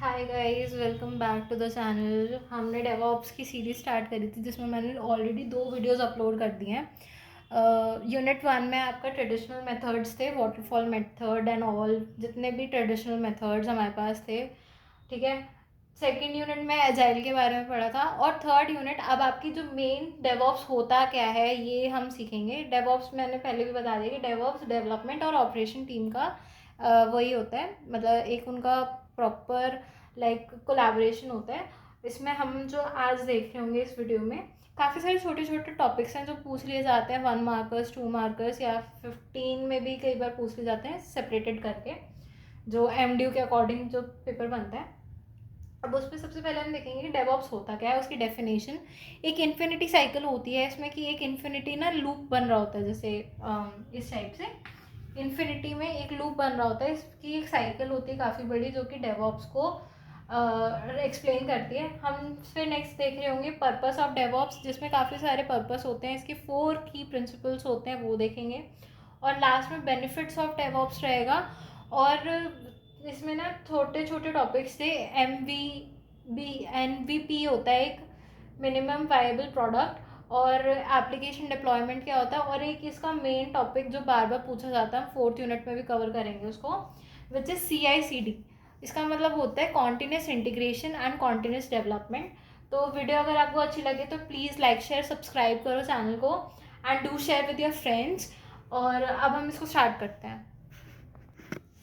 Hi guys, welcome back to the channel. हमने DevOps की series start करी थी जिसमें मैंने ऑलरेडी 2 वीडियोस अपलोड कर दिए हैं। यूनिट 1 में आपका ट्रेडिशनल मेथड्स थे, वाटरफॉल मेथड एंड ऑल, जितने भी ट्रेडिशनल मेथड्स हमारे पास थे। ठीक है। सेकेंड यूनिट में एजाइल के बारे में पढ़ा था, और थर्ड यूनिट अब आपकी जो मेन डेवऑप्स होता क्या है ये हम सीखेंगे। डेवऑप्स मैंने पहले भी बता दिया कि डेवऑप्स डेवलपमेंट और ऑपरेशन टीम का वही होता है, मतलब एक उनका प्रॉपर कोलैबोरेशन होता है। इसमें हम जो आज देख रहे होंगे इस वीडियो में, काफ़ी सारे छोटे छोटे टॉपिक्स हैं जो पूछ लिए जाते हैं, 1 मार्कर्स 2 मार्कर्स या 15 में भी कई बार पूछ लिए जाते हैं सेपरेटेड करके, जो एमडीयू के अकॉर्डिंग जो पेपर बनता है। अब उस पर सबसे पहले हम देखेंगे कि डेवऑप्स होता क्या है, उसकी डेफिनेशन। एक इन्फिनिटी साइकिल होती है इसमें, कि एक इन्फिनिटी ना लूप बन रहा होता है, जैसे इस टाइप से इन्फिनिटी में एक लूप बन रहा होता है। इसकी एक साइकिल होती है काफ़ी बड़ी, जो कि डेवऑप्स को एक्सप्लेन करती है। हम फिर नेक्स्ट देख रहे होंगे पर्पस ऑफ डेवऑप्स, जिसमें काफ़ी सारे पर्पस होते हैं। इसके 4 की प्रिंसिपल्स होते हैं, वो देखेंगे। और लास्ट में बेनिफिट्स ऑफ डेवऑप्स रहेगा। और इसमें ना छोटे छोटे टॉपिक्स थे। MVP होता है एक, मिनिमम वायबल प्रोडक्ट, और एप्लीकेशन डिप्लॉयमेंट क्या होता है, और एक इसका मेन टॉपिक जो बार बार पूछा जाता है, 4th यूनिट में भी कवर करेंगे उसको, विच इज़ CI/CD। इसका मतलब होता है continuous integration and continuous development. तो वीडियो अगर आपको अच्छी लगे तो प्लीज़ लाइक शेयर सब्सक्राइब करो चैनल को, and do share with your friends. और अब हम इसको स्टार्ट करते हैं।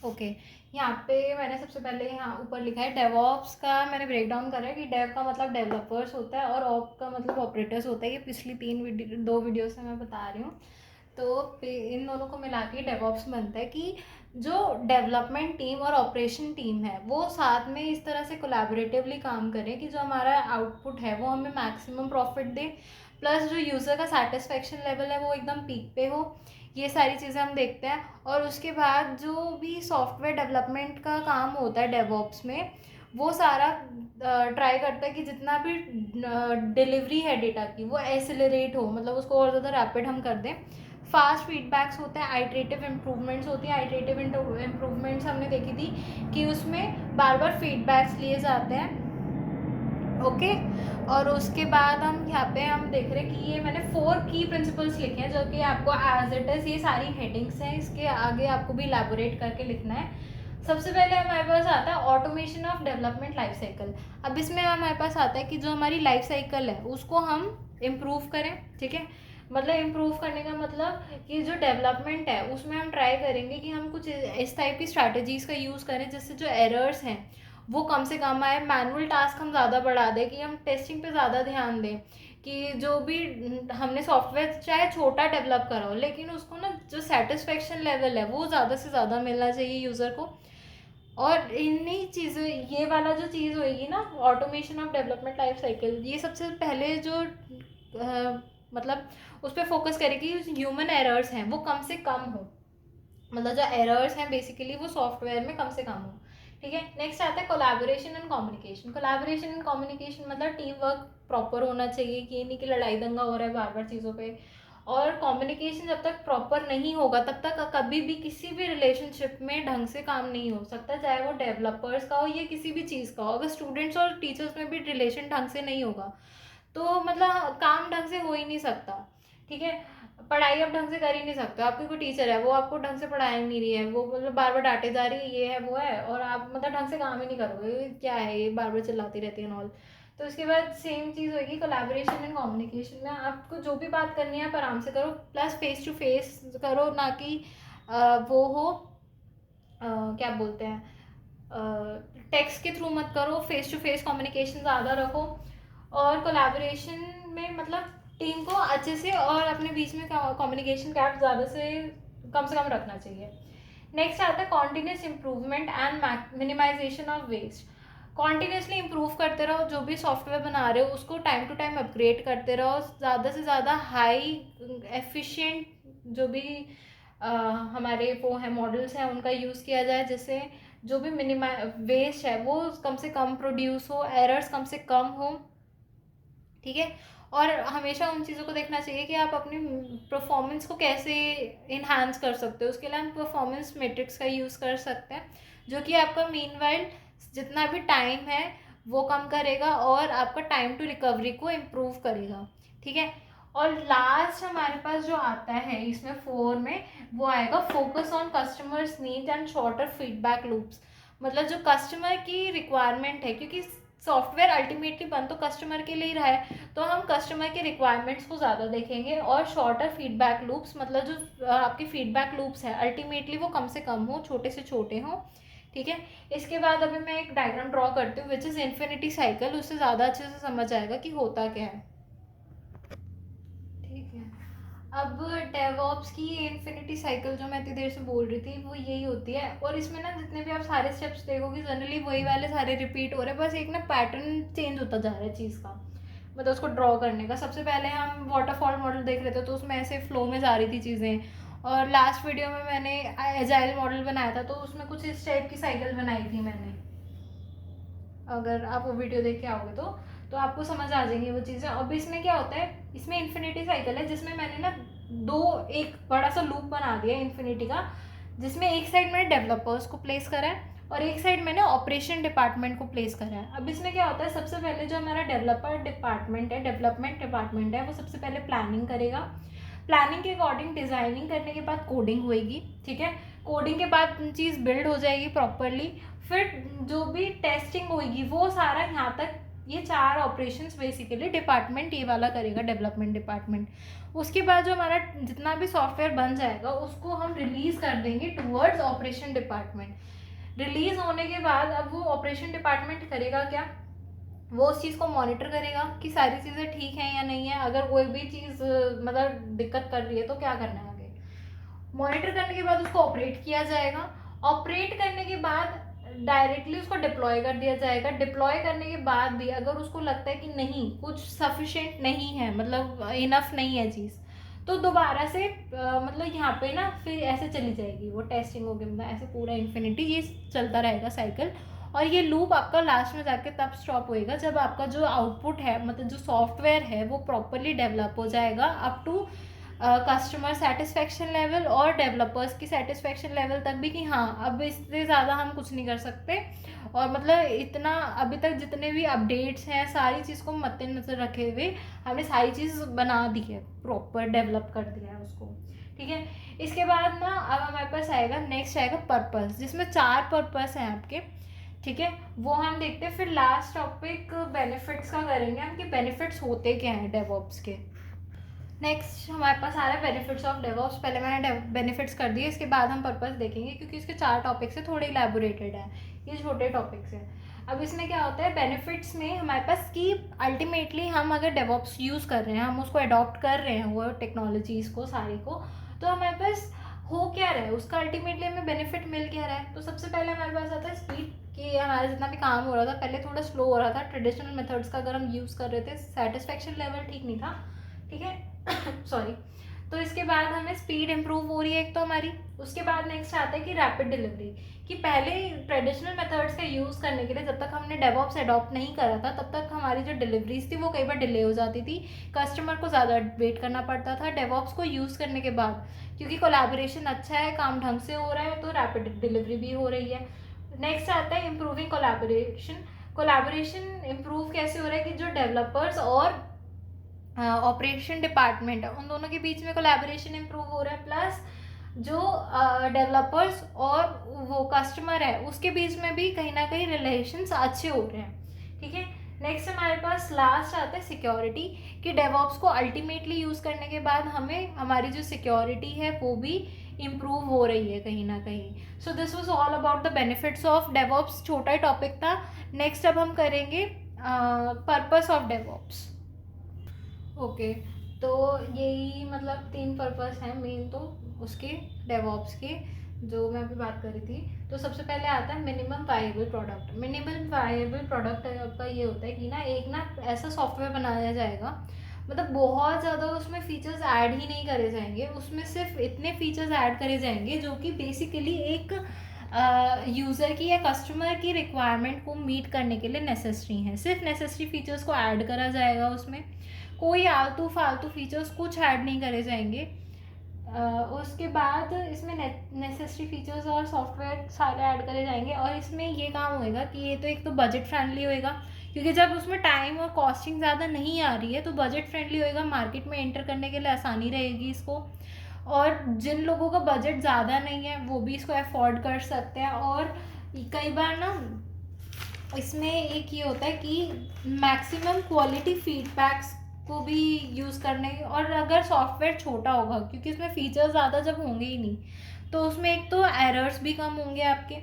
ओके। यहाँ पे मैंने सबसे पहले यहाँ ऊपर लिखा है डेवऑप्स का, मैंने ब्रेक डाउन करा है कि डेव का मतलब डेवलपर्स होता है और ऑप का मतलब ऑपरेटर्स होता है। ये पिछली 2 वीडियो से मैं बता रही हूँ। तो इन दोनों को मिला के डेवऑप्स बनता है कि जो डेवलपमेंट टीम और ऑपरेशन टीम है वो साथ में इस तरह से कोलैबोरेटिवली काम करें कि जो हमारा आउटपुट है वो हमें मैक्सिमम प्रॉफिट दे, प्लस जो यूज़र का सेटिस्फेक्शन लेवल है वो एकदम पीक पे हो। ये सारी चीज़ें हम देखते हैं। और उसके बाद जो भी सॉफ्टवेयर डेवलपमेंट का काम होता है डेवऑप्स में, वो सारा ट्राई करता है कि जितना भी डिलीवरी है डेटा की वो एक्सेलरेट हो, मतलब उसको और ज़्यादा रैपिड हम कर दें। फास्ट फीडबैक्स होते हैं, आइट्रेटिव इम्प्रूवमेंट्स होती हैं। आइट्रेटिव इम्प्रूवमेंट्स हमने देखी थी कि उसमें बार बार फीडबैक्स लिए जाते हैं। ओके। और उसके बाद हम यहाँ पे हम देख रहे हैं कि ये मैंने 4 की प्रिंसिपल्स लिखे हैं, जो कि आपको एज इट इज़, ये सारी हेडिंग्स हैं, इसके आगे आपको भी इलेबोरेट करके लिखना है। सबसे पहले हमारे पास आता है automation of development life cycle. अब इसमें हमारे पास आता है कि जो हमारी लाइफ साइकिल है उसको हम इम्प्रूव करें। ठीक है। मतलब इम्प्रूव करने का मतलब कि जो डेवलपमेंट है उसमें हम ट्राई करेंगे कि हम कुछ इस टाइप की स्ट्रैटेजीज़ का यूज़ करें जिससे जो एरर्स हैं वो कम से कम आए। मैनुअल टास्क हम ज़्यादा बढ़ा दें, कि हम टेस्टिंग पे ज़्यादा ध्यान दें, कि जो भी हमने सॉफ्टवेयर चाहे छोटा डेवलप करा हो, लेकिन उसको ना जो सेटिस्फेक्शन लेवल है वो ज़्यादा से ज़्यादा मिलना चाहिए यूज़र को। और इन्हीं चीज़ें, ये वाला जो चीज़ होएगी ना, automation of development life cycle, ये सबसे पहले जो मतलब उस पर फोकस करेगी, ह्यूमन एरर्स हैं वो कम से कम हो, मतलब जो एरर्स हैं बेसिकली वो सॉफ्टवेयर में कम से कम हो। ठीक है। नेक्स्ट आता है collaboration and communication. Collaboration and communication मतलब टीम वर्क प्रॉपर होना चाहिए, कि ये नहीं कि लड़ाई दंगा हो रहा है बार बार चीज़ों पे। और कम्युनिकेशन जब तक प्रॉपर नहीं होगा तब तक कभी भी किसी भी रिलेशनशिप में ढंग से काम नहीं हो सकता, चाहे वो डेवलपर्स का हो या किसी भी चीज़ का हो। अगर स्टूडेंट्स और टीचर्स में भी रिलेशन ढंग से नहीं होगा तो मतलब काम ढंग से हो ही नहीं सकता। ठीक है। पढ़ाई आप ढंग से कर ही नहीं सकते। आपकी कोई टीचर है, वो आपको ढंग से पढ़ा ही नहीं रही है, वो मतलब बार बार डांटे जा रही है, ये है वो है, और आप मतलब ढंग से काम ही नहीं करोगे, क्या है ये बार बार चिल्लाती रहती है नॉल। तो उसके बाद सेम चीज़ होगी कोलैबोरेशन एंड कम्युनिकेशन में। आपको जो भी बात करनी है आप आराम से करो, प्लस फेस टू फेस करो, ना कि वो हो क्या बोलते हैं, टेक्स्ट के थ्रू मत करो। फेस टू फेस कम्युनिकेशन ज़्यादा रखो। और कोलैबोरेशन में मतलब टीम को अच्छे से और अपने बीच में कम्युनिकेशन गैप ज़्यादा से कम रखना चाहिए। नेक्स्ट आता है continuous improvement and minimization of waste. Continuously improve करते रहो, जो भी सॉफ्टवेयर बना रहे हो उसको टाइम टू टाइम अपग्रेड करते रहो, ज़्यादा से ज़्यादा हाई एफिशिएंट जो भी हमारे वो हैं मॉडल्स हैं उनका यूज़ किया जाए, जिससे जो भी वेस्ट है वो कम से कम प्रोड्यूस हो, एरर्स कम से कम हो। ठीक है। और हमेशा उन चीज़ों को देखना चाहिए कि आप अपनी परफॉर्मेंस को कैसे इन्हांस कर सकते हो। उसके लिए हम परफॉर्मेंस मेट्रिक्स का यूज़ कर सकते हैं, जो कि आपका मीनवाइल जितना भी टाइम है वो कम करेगा और आपका टाइम टू रिकवरी को इम्प्रूव करेगा, ठीक है। और लास्ट हमारे पास जो आता है इसमें 4 में, वो आएगा focus on customers need and shorter feedback loops. मतलब जो कस्टमर की रिक्वायरमेंट है, क्योंकि सॉफ्टवेयर अल्टीमेटली बन तो कस्टमर के लिए ही रहा है, तो हम कस्टमर के रिक्वायरमेंट्स को ज़्यादा देखेंगे। और शॉर्टर फीडबैक लूप्स, मतलब जो आपकी फीडबैक लूप्स है अल्टीमेटली वो कम से कम हो, छोटे से छोटे हों, ठीक है। इसके बाद अभी मैं एक डायग्राम ड्रॉ करती हूँ विच इज़ इन्फिनिटी साइकिल, उससे ज़्यादा अच्छे से समझ आएगा कि होता क्या है, ठीक है। अब डेवऑप्स की इन्फिनिटी साइकिल जो मैं इतनी देर से बोल रही थी वो यही होती है, और इसमें ना जितने भी आप सारे स्टेप्स देखोगे जनरली वही वाले सारे रिपीट हो रहे हैं, बस एक ना पैटर्न चेंज होता जा रहा है चीज़ का, मतलब उसको ड्रॉ करने का। सबसे पहले हम वाटरफॉल मॉडल देख रहे थे तो उसमें ऐसे फ्लो में जा रही थी चीज़ें, और लास्ट वीडियो में मैंने एजाइल मॉडल बनाया था तो उसमें कुछ इस टाइप की साइकिल बनाई थी मैंने। अगर आप वो वीडियो देख के आओगे तो आपको समझ आ जाएंगी वो चीज़ें। अब इसमें क्या होता है, इसमें इन्फिनिटी साइकिल है जिसमें मैंने ना एक बड़ा सा लूप बना दिया इन्फिनिटी का, जिसमें एक साइड मैंने डेवलपर्स को प्लेस करा है और एक साइड मैंने ऑपरेशन डिपार्टमेंट को प्लेस करा है। अब इसमें क्या होता है, सबसे पहले जो हमारा डेवलपमेंट डिपार्टमेंट है वो सबसे पहले प्लानिंग करेगा। प्लानिंग के अकॉर्डिंग डिज़ाइनिंग करने के बाद कोडिंग होएगी, ठीक है। कोडिंग के बाद चीज़ बिल्ड हो जाएगी प्रॉपरली, फिर जो भी टेस्टिंग होएगी वो सारा यहाँ तक, ये 4 ऑपरेशंस बेसिकली डिपार्टमेंट ये वाला करेगा, डेवलपमेंट डिपार्टमेंट। उसके बाद जो हमारा जितना भी सॉफ्टवेयर बन जाएगा उसको हम रिलीज़ कर देंगे टूवर्ड्स ऑपरेशन डिपार्टमेंट। रिलीज़ होने के बाद अब वो ऑपरेशन डिपार्टमेंट करेगा क्या, वो उस चीज़ को मॉनिटर करेगा कि सारी चीज़ें ठीक हैं या नहीं है, अगर कोई भी चीज़ मतलब दिक्कत कर रही है तो क्या करना है आगे। मॉनिटर करने के बाद उसको ऑपरेट किया जाएगा। ऑपरेट करने के बाद डायरेक्टली उसको डिप्लॉय कर दिया जाएगा। डिप्लॉय करने के बाद भी अगर उसको लगता है कि नहीं कुछ सफिशेंट नहीं है, मतलब इनफ नहीं है चीज़, तो दोबारा से मतलब यहाँ पे ना फिर ऐसे चली जाएगी वो टेस्टिंग होगी, मतलब ऐसे पूरा इन्फिनिटी ये चलता रहेगा साइकिल। और ये लूप आपका लास्ट में जाके तब स्टॉप होएगा जब आपका जो आउटपुट है, मतलब जो सॉफ्टवेयर है वो प्रॉपरली डेवलप हो जाएगा up to customer satisfaction level और डेवलपर्स की सेटिस्फेक्शन लेवल तक भी, कि हाँ अब इससे ज़्यादा हम कुछ नहीं कर सकते। और मतलब इतना अभी तक जितने भी अपडेट्स हैं सारी चीज़ को मद्देनजर रखे हुए हमने सारी चीज़ बना दी है, प्रॉपर डेवलप कर दिया है उसको, ठीक है। इसके बाद ना अब हमारे पास आएगा नेक्स्ट आएगा पर्पस, जिसमें 4 पर्पस हैं आपके, ठीक है। वो हम देखते हैं। फिर लास्ट टॉपिक बेनिफिट्स का करेंगे हम कि बेनिफिट्स होते क्या हैं डेवऑप्स के। नेक्स्ट हमारे पास आ रहा है बेनिफिट्स ऑफ डेवऑप्स। पहले मैंने बेनिफिट्स कर दिए, इसके बाद हम पर्पस देखेंगे क्योंकि इसके 4 टॉपिक्स है, थोड़े इलेबोरेटेड है, ये छोटे टॉपिक्स हैं। अब इसमें क्या होता है बेनिफिट्स में हमारे पास कि अल्टीमेटली हम अगर डेवऑप्स यूज़ कर रहे हैं, हम उसको अडॉप्ट कर रहे हैं वो टेक्नोलॉजीज़ को सारी को, तो हमारे पास हो क्या रहा है उसका अल्टीमेटली हमें बेनिफिट मिल क्या रहा है। तो सबसे पहले हमारे पास आता है स्पीड, कि हमारा जितना भी काम हो रहा था पहले थोड़ा स्लो हो रहा था, ट्रेडिशनल मेथड्स का अगर हम यूज़ कर रहे थे सेटिस्फेक्शन लेवल ठीक नहीं था, ठीक है सॉरी। तो इसके बाद हमें स्पीड इंप्रूव हो रही है एक तो हमारी। उसके बाद नेक्स्ट आता है कि रैपिड डिलीवरी, कि पहले ट्रेडिशनल मेथड्स का यूज़ करने के लिए जब तक हमने डेवऑप्स अडॉप्ट नहीं करा था तब तक हमारी जो डिलीवरीज थी वो कई बार डिले हो जाती थी, कस्टमर को ज़्यादा वेट करना पड़ता था। डेवऑप्स को यूज़ करने के बाद क्योंकि कोलैबोरेशन अच्छा है, काम ढंग से हो रहा है, तो रैपिड डिलीवरी भी हो रही है। नेक्स्ट आता है इम्प्रूविंग कोलैबोरेशन। कोलैबोरेशन इम्प्रूव कैसे हो रहा है कि जो डेवलपर्स और ऑपरेशन डिपार्टमेंट है उन दोनों के बीच में कोलैबोरेशन इम्प्रूव हो रहा है, प्लस जो डेवलपर्स और वो कस्टमर है उसके बीच में भी कहीं ना कहीं रिलेशंस अच्छे हो रहे हैं, ठीक है। नेक्स्ट हमारे पास लास्ट आता है सिक्योरिटी, कि डेवऑप्स को अल्टीमेटली यूज़ करने के बाद हमें हमारी जो सिक्योरिटी है वो भी इम्प्रूव हो रही है कहीं ना कहीं। So this was all about the benefits of DevOps, छोटा टॉपिक था। नेक्स्ट अब हम करेंगे पर्पस ऑफ डेवऑप्स। ओके, तो यही मतलब 3 पर्पस हैं मेन तो उसके डेवऑप्स के जो मैं अभी बात कर रही थी। तो सबसे पहले आता है मिनिमम वायेबल प्रोडक्ट। मिनिमम वायेबल प्रोडक्ट आपका ये होता है कि ना एक ना ऐसा सॉफ्टवेयर बनाया जाएगा, मतलब बहुत ज़्यादा उसमें फीचर्स ऐड ही नहीं करे जाएंगे, उसमें सिर्फ इतने फीचर्स ऐड करे जाएंगे जो कि बेसिकली एक यूज़र की या कस्टमर की रिक्वायरमेंट को मीट करने के लिए नेसेसरी हैं। सिर्फ नेसेसरी फीचर्स को ऐड करा जाएगा, उसमें कोई आलतू फालतू फीचर्स कुछ ऐड नहीं करे जाएंगे। उसके बाद इसमें नेसेसरी फीचर्स और सॉफ्टवेयर सारे ऐड करे जाएंगे, और इसमें ये काम होएगा कि ये तो एक तो बजट फ्रेंडली होएगा, क्योंकि जब उसमें टाइम और कॉस्टिंग ज़्यादा नहीं आ रही है तो बजट फ्रेंडली होएगा, मार्केट में एंटर करने के लिए आसानी रहेगी इसको, और जिन लोगों का बजट ज़्यादा नहीं है वो भी इसको अफोर्ड कर सकते हैं। और कई बार ना इसमें एक ये होता है कि मैक्सिमम क्वालिटी फीडबैक्स को भी यूज़ करने, और अगर सॉफ्टवेयर छोटा होगा क्योंकि इसमें फ़ीचर्स ज़्यादा जब होंगे ही नहीं तो उसमें एक तो एरर्स भी कम होंगे आपके।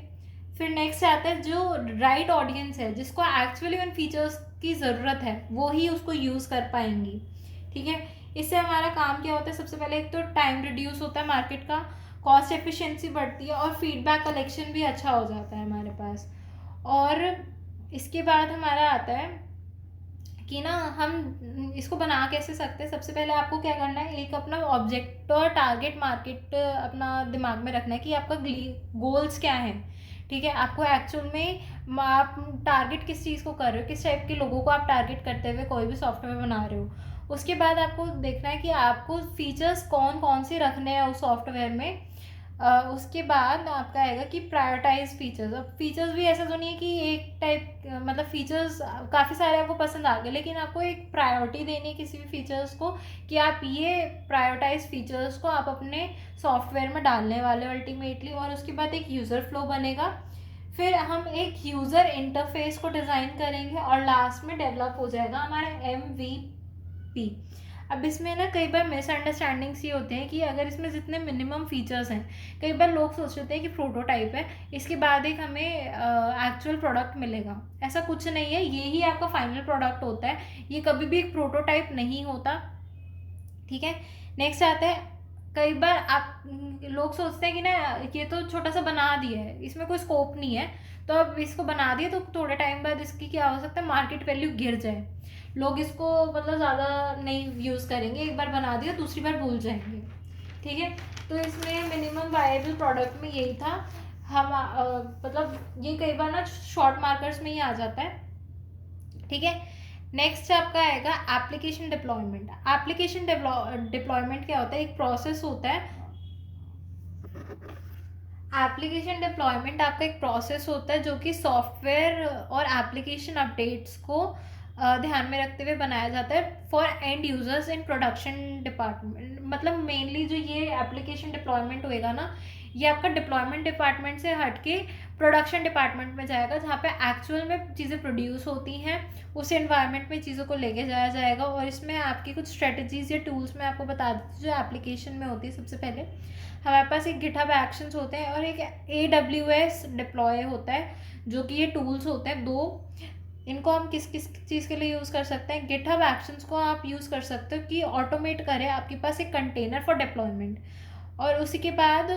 फिर नेक्स्ट आता है जो राइट ऑडियंस है, जिसको एक्चुअली उन फीचर्स की ज़रूरत है वो ही उसको यूज़ कर पाएंगी। ठीक है, इससे हमारा काम क्या होता है, सबसे पहले एक तो टाइम रिड्यूस होता है मार्केट का, कॉस्ट एफिशिएंसी बढ़ती है, और फीडबैक कलेक्शन भी अच्छा हो जाता है हमारे पास। और इसके बाद हमारा आता है कि ना हम इसको बना कैसे सकते हैं। सबसे पहले आपको क्या करना है, एक अपना ऑब्जेक्ट और टारगेट मार्केट अपना दिमाग में रखना है कि आपका गोल्स क्या है। ठीक है, आपको एक्चुअल में आप टारगेट किस चीज़ को कर रहे हो, किस टाइप के लोगों को आप टारगेट करते हुए कोई भी सॉफ्टवेयर बना रहे हो। उसके बाद आपको देखना है कि आपको फीचर्स कौन कौन से रखने हैं उस सॉफ्टवेयर में। उसके बाद आपका आएगा कि प्रायोरिटाइज फीचर्स। अब फीचर्स भी ऐसा तो नहीं है कि एक टाइप, मतलब फीचर्स काफ़ी सारे आपको पसंद आ गए, लेकिन आपको एक प्रायोरिटी देनी है किसी भी फीचर्स को, कि आप ये प्रायोरिटाइज फीचर्स को आप अपने सॉफ्टवेयर में डालने वाले अल्टीमेटली। और उसके बाद एक यूज़र फ्लो बनेगा, फिर हम एक यूज़र इंटरफेस को डिज़ाइन करेंगे, और लास्ट में डेवलप हो जाएगा हमारा MVP। अब इसमें ना कई बार मिसअंडरस्टैंडिंग्स ये होते हैं कि अगर इसमें जितने मिनिमम फीचर्स हैं, कई बार लोग सोचते हैं कि प्रोटोटाइप है, इसके बाद एक हमें एक्चुअल प्रोडक्ट मिलेगा। ऐसा कुछ नहीं है, ये ही आपका फाइनल प्रोडक्ट होता है, ये कभी भी एक प्रोटोटाइप नहीं होता। ठीक है, नेक्स्ट आता है, कई बार आप लोग सोचते हैं कि ना ये तो छोटा सा बना दिया है, इसमें कोई स्कोप नहीं है, तो अब इसको बना दिया तो थोड़े टाइम बाद इसकी क्या हो सकता है, मार्केट वैल्यू गिर जाए, लोग इसको मतलब ज़्यादा नहीं यूज़ करेंगे, एक बार बना दिया दूसरी बार भूल जाएंगे। ठीक है, तो इसमें मिनिमम वायबल प्रोडक्ट में यही था। हम मतलब ये कई बार ना शॉर्ट मार्कर्स में ही आ जाता है। ठीक है, नेक्स्ट आपका आएगा एप्लीकेशन डिप्लॉयमेंट। एप्लीकेशन डिप्लॉयमेंट क्या होता है, एक प्रोसेस होता है। एप्लीकेशन डिप्लॉयमेंट आपका एक प्रोसेस होता है जो कि सॉफ्टवेयर और एप्लीकेशन अपडेट्स को ध्यान में रखते हुए बनाया जाता है for and users in production department. मतलब मेनली जो ये एप्लीकेशन डिप्लॉयमेंट होएगा ना, ये आपका डिप्लॉयमेंट डिपार्टमेंट से हटके प्रोडक्शन डिपार्टमेंट में जाएगा, जहाँ पे एक्चुअल में चीज़ें प्रोड्यूस होती हैं, उस एनवायरनमेंट में चीज़ों को लेके जाया जाएगा। और इसमें आपकी कुछ स्ट्रेटजीज या टूल्स मैं आपको बता देती हूँ जो एप्लीकेशन में होती है। सबसे पहले हमारे पास एक गिटहब एक्शंस होते हैं और एक AWS डिप्लॉय होता है, जो कि ये टूल्स होते हैं दो। इनको हम किस किस चीज़ के लिए यूज़ कर सकते हैं, गिटहब एक्शंस को आप यूज़ कर सकते हो कि ऑटोमेट करें आपके पास एक कंटेनर फॉर डिप्लॉयमेंट। और उसी के बाद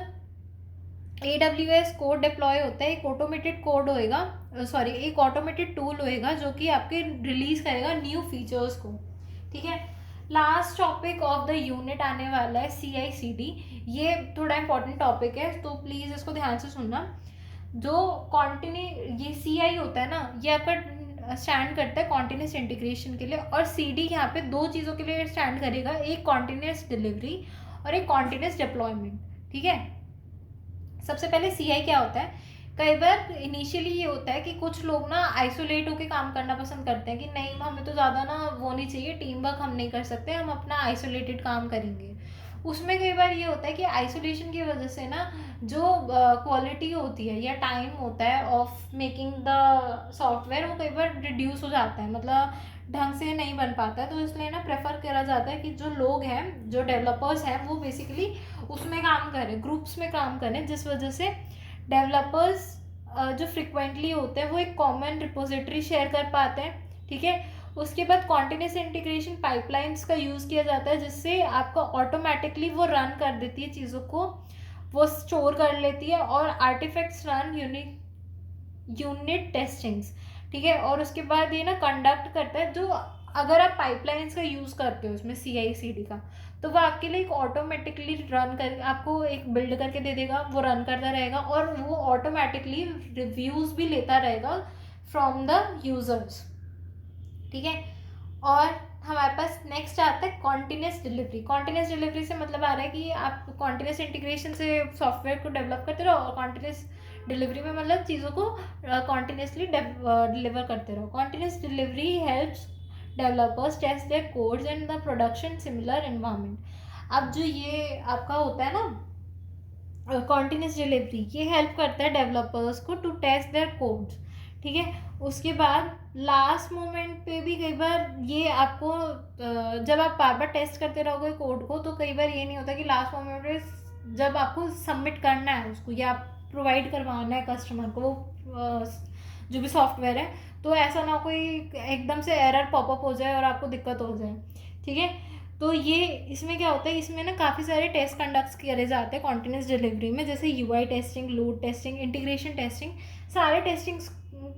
AWS कोड डिप्लॉय होता है, एक ऑटोमेटेड कोड होएगा, सॉरी एक ऑटोमेटेड टूल होएगा जो कि आपके रिलीज़ करेगा न्यू फीचर्स को। ठीक है, last topic of the unit आने वाला है CI/CD। ये थोड़ा इंपॉर्टेंट टॉपिक है तो प्लीज़ इसको ध्यान से सुनना। जो ये CI होता है ना, ये आपका स्टैंड करता है कॉन्टिन्यूस इंटीग्रेशन के लिए, और CD यहाँ पे दो चीज़ों के लिए स्टैंड करेगा, एक कॉन्टिन्यूस डिलीवरी और एक कॉन्टिन्यूस डिप्लॉयमेंट। ठीक है, सबसे पहले CI क्या होता है, कई बार इनिशियली ये होता है कि कुछ लोग ना आइसोलेट होकर काम करना पसंद करते हैं कि नहीं हमें तो ज़्यादा ना वो नहीं चाहिए, टीम वर्क हम नहीं कर सकते, हम अपना आइसोलेटेड काम करेंगे। उसमें कई बार ये होता है कि आइसोलेशन की वजह से ना जो क्वालिटी होती है या टाइम होता है ऑफ मेकिंग द सॉफ्टवेयर, वो कई बार रिड्यूस हो जाता है, मतलब ढंग से नहीं बन पाता है। तो इसलिए ना प्रेफर करा जाता है कि जो लोग हैं, जो डेवलपर्स हैं, वो बेसिकली उसमें काम करें, ग्रुप्स में काम करें, जिस वजह से डेवलपर्स जो फ्रिक्वेंटली होते हैं वो एक कॉमन रिपोजिटरी शेयर कर पाते हैं। ठीक है, उसके बाद कॉन्टिन्यूस इंटीग्रेशन पाइपलाइंस का यूज़ किया जाता है, जिससे आपका ऑटोमेटिकली वो रन कर देती है चीज़ों को, वो स्टोर कर लेती है, और आर्टिफैक्ट्स रन यूनिट टेस्टिंग्स। ठीक है, और उसके बाद ये ना कंडक्ट करता है, जो अगर आप पाइपलाइंस का यूज़ करते हो उसमें CI/CD का, तो वो आपके लिए एक ऑटोमेटिकली रन कर आपको एक बिल्ड करके दे देगा, वो रन करता रहेगा, और वो ऑटोमेटिकली रिव्यूज़ भी लेता रहेगा फ्रॉम द यूज़र्स। ठीक है, और हमारे पास नेक्स्ट आता है कॉन्टिन्यूस डिलीवरी। कॉन्टिन्यूस डिलीवरी से मतलब आ रहा है कि आप कॉन्टिन्यूस इंटीग्रेशन से सॉफ्टवेयर को डेवलप करते रहो, और कॉन्टिन्यूस डिलीवरी में मतलब चीज़ों को कॉन्टिन्यूसली डिलीवर करते रहो। Continuous delivery helps developers test their codes and the production similar environment. अब जो ये आपका होता है ना कॉन्टिन्यूस डिलीवरी, ये हेल्प करता है डेवलपर्स को टू टेस्ट देयर कोड्स, ठीक है। उसके बाद लास्ट मोमेंट पे भी कई बार ये आपको जब आप बार बार टेस्ट करते रहोगे कोड को, तो कई बार ये नहीं होता कि लास्ट मोमेंट पे जब आपको सबमिट करना है उसको या प्रोवाइड करवाना है कस्टमर को जो भी सॉफ्टवेयर है, तो ऐसा ना कोई एकदम से एरर पॉपअप हो जाए और आपको दिक्कत हो जाए, ठीक है। तो ये इसमें क्या होता है, इसमें ना काफ़ी सारे टेस्ट कंडक्ट करे जाते हैं कॉन्टिन्यूस डिलीवरी में, जैसे UI testing, load testing, integration testing. सारे टेस्टिंग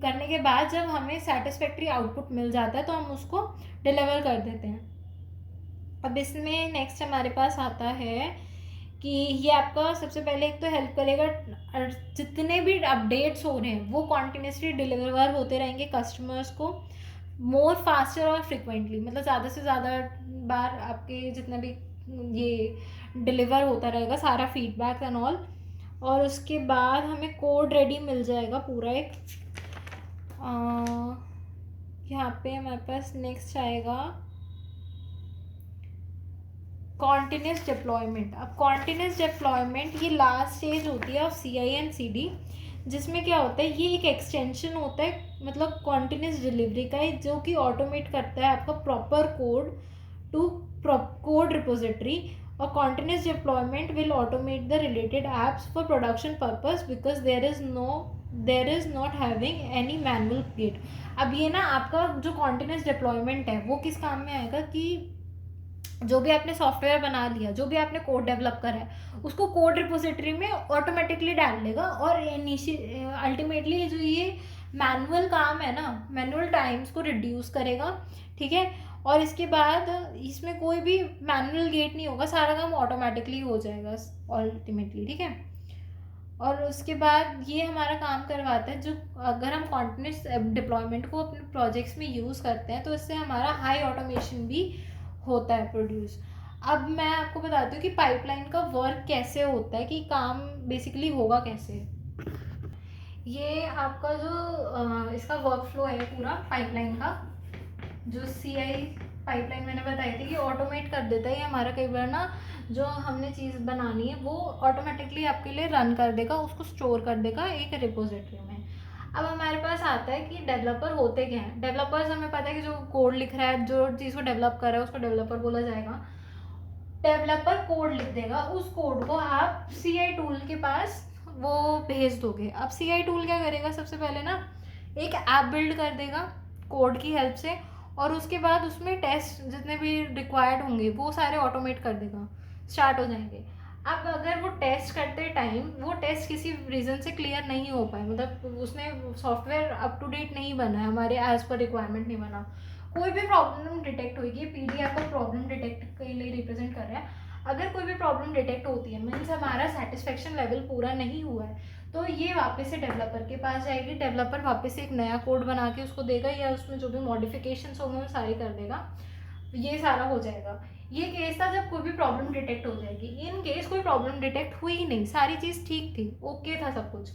करने के बाद जब हमें सेटिस्फैक्ट्री आउटपुट मिल जाता है तो हम उसको डिलीवर कर देते हैं। अब इसमें नेक्स्ट हमारे पास आता है कि ये आपका सबसे पहले एक तो हेल्प करेगा, जितने भी अपडेट्स हो रहे हैं वो कॉन्टिन्यूसली डिलीवर होते रहेंगे कस्टमर्स को मोर फास्टर और फ्रिक्वेंटली, मतलब ज़्यादा से ज़्यादा बार आपके जितना भी ये डिलीवर होता रहेगा सारा फीडबैक एंड ऑल। और उसके बाद हमें कोड रेडी मिल जाएगा पूरा एक। यहाँ पे हमारे पास नेक्स्ट आएगा कॉन्टिन्यूस डिप्लॉयमेंट। अब कॉन्टिन्यूस डिप्लॉयमेंट ये लास्ट स्टेज होती है ऑफ CI एंड CD, जिसमें क्या होता है, ये एक एक्सटेंशन होता है मतलब कॉन्टिन्यूस डिलीवरी का, जो कि ऑटोमेट करता है आपका proper code to code repository. और continuous deployment will automate the related apps for production purpose because there is not having any manual gate. अब ये ना आपका जो कॉन्टिन्यूस डिप्लॉयमेंट है वो किस काम में आएगा कि जो भी आपने सॉफ्टवेयर बना लिया, जो भी आपने कोड डेवलप करा है, उसको कोड रिपोजिटरी में ऑटोमेटिकली डाल लेगा, और अल्टीमेटली जो ये मैनुअल काम है ना, मैनुअल टाइम्स को रिड्यूस करेगा, ठीक है। और इसके बाद इसमें कोई भी मैनुअल गेट नहीं होगा, सारा काम ऑटोमेटिकली हो जाएगा अल्टीमेटली, ठीक है। और उसके बाद ये हमारा काम करवाता है, जो अगर हम कॉन्टिन्यूस डिप्लॉयमेंट को अपने प्रोजेक्ट्स में यूज़ करते हैं तो इससे हमारा हाई ऑटोमेशन भी होता है प्रोड्यूस। अब मैं आपको बताती हूँ कि पाइपलाइन का वर्क कैसे होता है, कि काम बेसिकली होगा कैसे। ये आपका जो इसका वर्क फ्लो है पूरा पाइपलाइन का, जो CI पाइपलाइन मैंने बताई थी कि ऑटोमेट कर देता है। ये हमारा कई बार ना जो हमने चीज़ बनानी है वो ऑटोमेटिकली आपके लिए रन कर देगा, उसको स्टोर कर देगा एक रिपोजिटरी में। अब हमारे पास आता है कि डेवलपर होते क्या हैं। डेवलपर्स हमें पता है कि जो कोड लिख रहा है, जो चीज़ को डेवलप कर रहा है उसको डेवलपर बोला जाएगा। डेवलपर कोड लिख देगा, उस कोड को आप CI टूल के पास वो भेज दोगे। अब CI टूल क्या करेगा, सबसे पहले ना एक ऐप बिल्ड कर देगा कोड की हेल्प से, और उसके बाद उसमें टेस्ट जितने भी रिक्वायर्ड होंगे वो सारे ऑटोमेट कर देगा, स्टार्ट हो जाएंगे। अब अगर वो टेस्ट करते टाइम वो टेस्ट किसी रीज़न से क्लियर नहीं हो पाए, मतलब उसने सॉफ्टवेयर अप टू डेट नहीं बना है, हमारे एज पर रिक्वायरमेंट नहीं बना, कोई भी प्रॉब्लम डिटेक्ट होगी, PD आपका प्रॉब्लम डिटेक्ट के लिए रिप्रेजेंट कर रहा है। अगर कोई भी प्रॉब्लम डिटेक्ट होती है मीन्स हमारा सेटिस्फेक्शन लेवल पूरा नहीं हुआ है, तो ये वापस से डेवलपर के पास जाएगी। डेवलपर वापस से एक नया कोड बना के उसको देगा, या उसमें जो भी मॉडिफिकेशंस होंगे वो सारी कर देगा, ये सारा हो जाएगा। ये केस था जब कोई भी प्रॉब्लम डिटेक्ट हो जाएगी। इन केस कोई प्रॉब्लम डिटेक्ट हुई ही नहीं, सारी चीज़ ठीक थी, ओके था सब कुछ,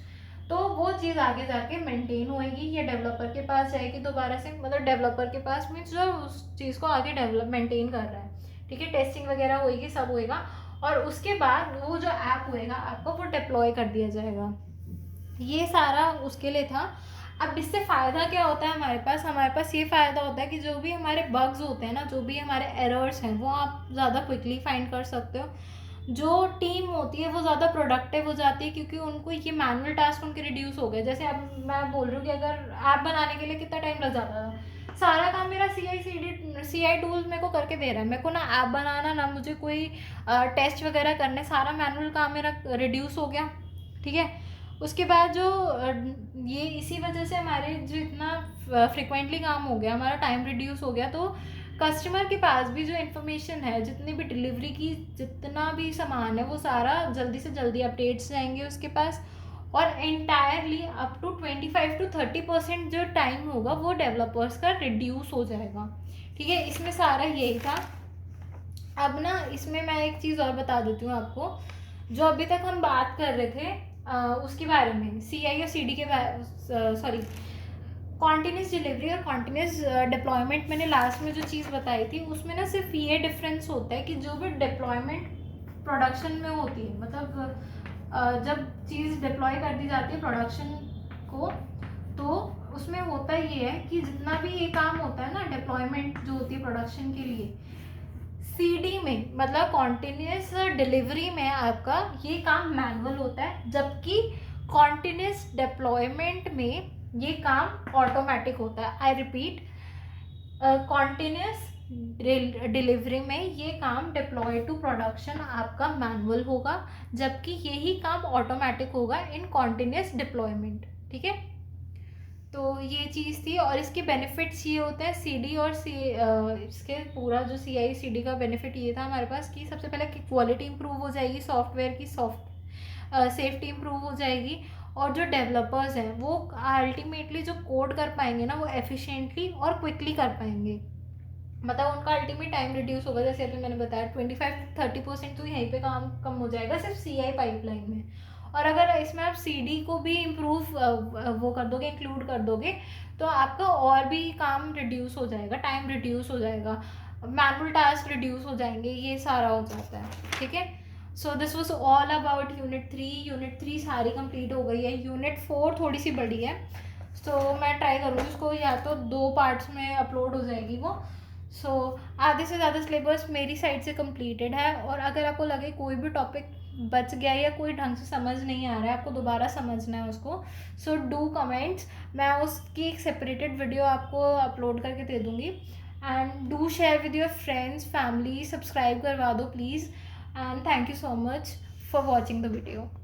तो वो चीज़ आगे जाके मेंटेन होएगी, ये डेवलपर के पास जाएगी दोबारा से, मतलब डेवलपर के पास मीन्स जो उस चीज़ को आगे डेवलप मेंटेन कर रहा है, ठीक है। टेस्टिंग वगैरह होएगी, सब होएगा, और उसके बाद वो जो ऐप होएगा आपको वो डिप्लॉय कर दिया जाएगा। ये सारा उसके लिए था। अब इससे फ़ायदा क्या होता है हमारे पास ये फ़ायदा होता है कि जो भी हमारे बग्स होते हैं ना, जो भी हमारे एरर्स हैं, वो आप ज़्यादा क्विकली फाइंड कर सकते हो। जो टीम होती है वो ज़्यादा प्रोडक्टिव हो जाती है, क्योंकि उनको ये मैनुअल टास्क उनके रिड्यूस हो गए। जैसे अब मैं बोल रही हूँ कि अगर ऐप बनाने के लिए कितना टाइम लग जाता था, सारा काम मेरा CI टूल मेरे को करके दे रहा है। मेरे को ना ऐप बनाना, ना मुझे कोई टेस्ट वगैरह करने, सारा मैनुअल काम मेरा रिड्यूस हो गया, ठीक है। उसके बाद जो ये इसी वजह से हमारे जो इतना फ्रिक्वेंटली काम हो गया, हमारा टाइम रिड्यूस हो गया, तो कस्टमर के पास भी जो इन्फॉर्मेशन है, जितनी भी डिलीवरी की जितना भी सामान है, वो सारा जल्दी से जल्दी अपडेट्स जाएंगे उसके पास, और एंटायरली अप टू 25 to 30% जो टाइम होगा वो डेवलपर्स का रिड्यूस हो जाएगा, ठीक है, इसमें सारा यही था। अब ना इसमें मैं एक चीज़ और बता देती हूँ आपको, जो अभी तक हम बात कर रहे थे उसके बारे में, CI और CD के बारे, सॉरी, कॉन्टीन्यूस डिलीवरी और कॉन्टीन्यूस डिप्लॉयमेंट मैंने लास्ट में जो चीज़ बताई थी, उसमें ना सिर्फ ये डिफरेंस होता है कि जो भी डिप्लॉयमेंट प्रोडक्शन में होती है, मतलब जब चीज़ डिप्लॉय कर दी जाती है प्रोडक्शन को, तो उसमें होता ये है कि जितना भी ये काम होता है ना डिप्लॉयमेंट जो होती है प्रोडक्शन के लिए, CD में मतलब कॉन्टीन्यूस डिलीवरी में आपका ये काम मैनुअल होता है, जबकि कॉन्टीन्यूस डिप्लॉयमेंट में ये काम ऑटोमेटिक होता है। आई रिपीट, कॉन्टीन्यूस डिलीवरी में ये काम डिप्लॉय टू प्रोडक्शन आपका मैनुअल होगा, जबकि यही काम ऑटोमेटिक होगा इन कॉन्टीन्यूस डिप्लॉयमेंट। ठीक है, तो ये चीज़ थी। और इसके बेनिफिट्स ये होते हैं CD और इसके पूरा जो CI/CD का बेनिफिट ये था हमारे पास कि सबसे पहले कि क्वालिटी इंप्रूव हो जाएगी, सॉफ्टवेयर की सेफ्टी इंप्रूव हो जाएगी, और जो डेवलपर्स हैं वो अल्टीमेटली जो कोड कर पाएंगे ना, वो एफिशिएंटली और क्विकली कर पाएंगे। मतलब उनका अल्टीमेट टाइम रिड्यूस होगा, जैसे अभी मैंने बताया 25-30% तो यहीं पे काम कम हो जाएगा सिर्फ CI पाइपलाइन में। और अगर इसमें आप CD को भी इम्प्रूव वो कर दोगे, इंक्लूड कर दोगे, तो आपका और भी काम रिड्यूस हो जाएगा, टाइम रिड्यूस हो जाएगा, मैनुअल टास्क रिड्यूस हो जाएंगे, ये सारा हो जाता है। ठीक है, so this was all about unit 3। Unit 3 सारी कंप्लीट हो गई है। यूनिट 4 थोड़ी सी बड़ी है, सो मैं ट्राई करूँगी उसको या तो 2 पार्ट्स में अपलोड हो जाएगी वो। सो आधे से ज़्यादा सिलेबस मेरी साइड से कंप्लीटेड है, और अगर आपको लगे कोई भी टॉपिक बच गया या कोई ढंग से समझ नहीं आ रहा है, आपको दोबारा समझना है उसको, सो डू कमेंट्स, मैं उसकी एक सेपरेटेड वीडियो आपको अपलोड करके दे दूँगी। And do share with your friends, family, subscribe करवा दो please, and thank you so much for watching the video.